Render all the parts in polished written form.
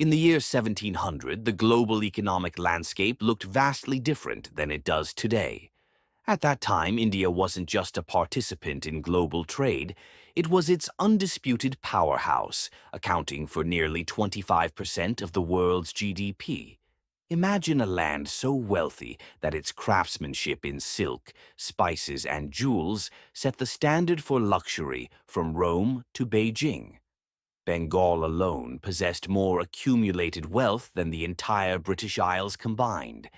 In the year 1700, the global economic landscape looked vastly different than it does today. At that time, India wasn't just a participant in global trade, it was its undisputed powerhouse, accounting for nearly 25% of the world's GDP. Imagine a land so wealthy that its craftsmanship in silk, spices, and jewels set the standard for luxury from Rome to Beijing. Bengal alone possessed more accumulated wealth than the entire British Isles combined.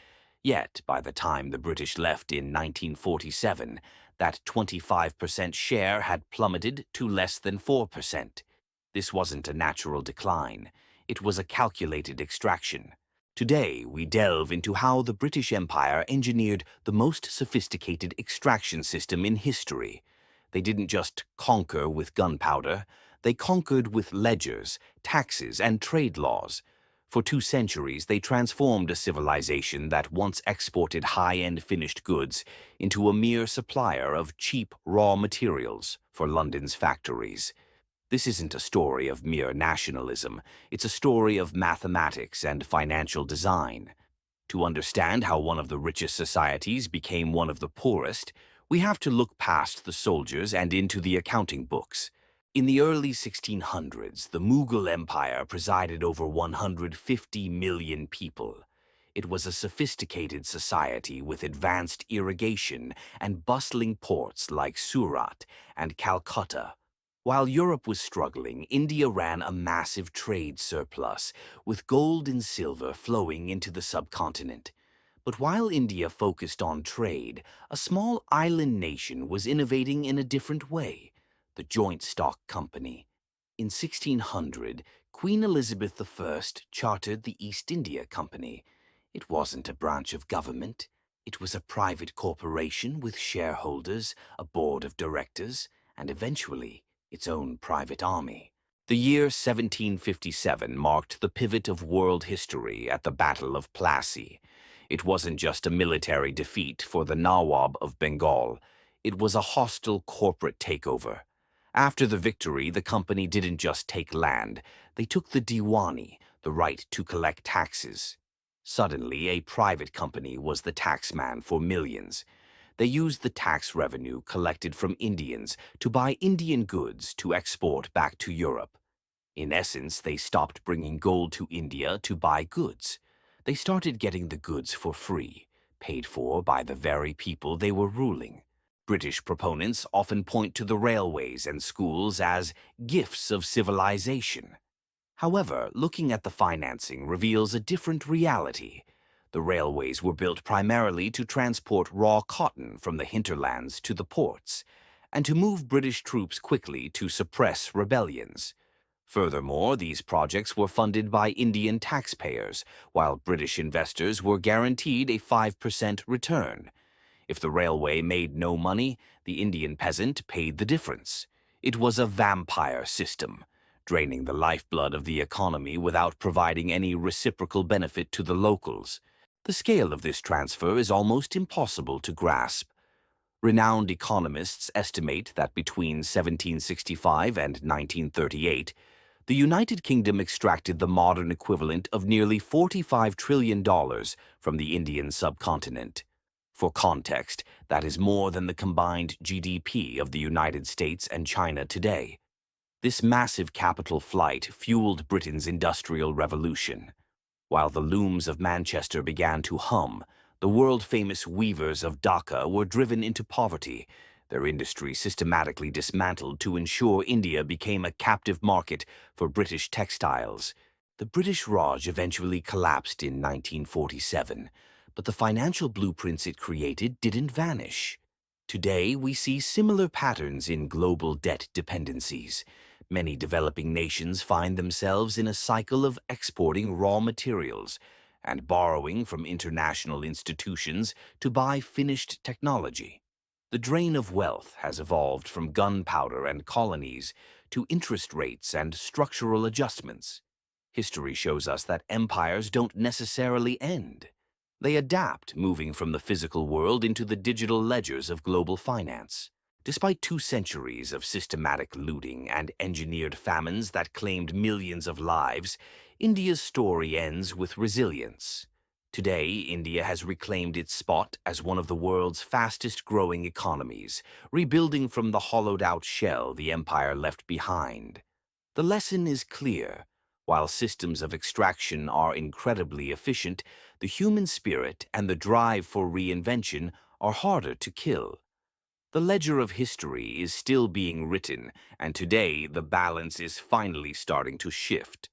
Yet, by the time the British left in 1947, that 25% share had plummeted to less than 4%. This wasn't a natural decline. It was a calculated extraction. Today, we delve into how the British Empire engineered the most sophisticated extraction system in history. They didn't just conquer with gunpowder, they conquered with ledgers, taxes, and trade laws. For 2 centuries, they transformed a civilization that once exported high-end finished goods into a mere supplier of cheap raw materials for London's factories. This isn't a story of mere nationalism, it's a story of mathematics and financial design. To understand how one of the richest societies became one of the poorest, we have to look past the soldiers and into the accounting books. In the early 1600s, the Mughal Empire presided over 150 million people. It was a sophisticated society with advanced irrigation and bustling ports like Surat and Calcutta. While Europe was struggling, India ran a massive trade surplus, with gold and silver flowing into the subcontinent. But while India focused on trade, a small island nation was innovating in a different way: the Joint Stock Company. In 1600, Queen Elizabeth I chartered the East India Company. It wasn't a branch of government. It was a private corporation with shareholders, a board of directors, and eventually its own private army. The year 1757 marked the pivot of world history at the Battle of Plassey. It wasn't just a military defeat for the Nawab of Bengal. It was a hostile corporate takeover. After the victory, the company didn't just take land, they took the Diwani, the right to collect taxes. Suddenly, a private company was the taxman for millions. They used the tax revenue collected from Indians to buy Indian goods to export back to Europe. In essence, they stopped bringing gold to India to buy goods. They started getting the goods for free, paid for by the very people they were ruling. British proponents often point to the railways and schools as gifts of civilization. However, looking at the financing reveals a different reality. The railways were built primarily to transport raw cotton from the hinterlands to the ports, and to move British troops quickly to suppress rebellions. Furthermore, these projects were funded by Indian taxpayers, while British investors were guaranteed a 5% return. If the railway made no money, the Indian peasant paid the difference. It was a vampire system, draining the lifeblood of the economy without providing any reciprocal benefit to the locals. The scale of this transfer is almost impossible to grasp. Renowned economists estimate that between 1765 and 1938, the United Kingdom extracted the modern equivalent of nearly $45 trillion from the Indian subcontinent. For context, that is more than the combined GDP of the United States and China today. This massive capital flight fueled Britain's Industrial Revolution. While the looms of Manchester began to hum, the world-famous weavers of Dhaka were driven into poverty, their industry systematically dismantled to ensure India became a captive market for British textiles. The British Raj eventually collapsed in 1947, but the financial blueprints it created didn't vanish. Today, we see similar patterns in global debt dependencies. Many developing nations find themselves in a cycle of exporting raw materials and borrowing from international institutions to buy finished technology. The drain of wealth has evolved from gunpowder and colonies to interest rates and structural adjustments. History shows us that empires don't necessarily end. They adapt, moving from the physical world into the digital ledgers of global finance. Despite 2 centuries of systematic looting and engineered famines that claimed millions of lives, India's story ends with resilience. Today, India has reclaimed its spot as one of the world's fastest-growing economies, rebuilding from the hollowed-out shell the empire left behind. The lesson is clear. While systems of extraction are incredibly efficient, the human spirit and the drive for reinvention are harder to kill. The ledger of history is still being written, and today the balance is finally starting to shift.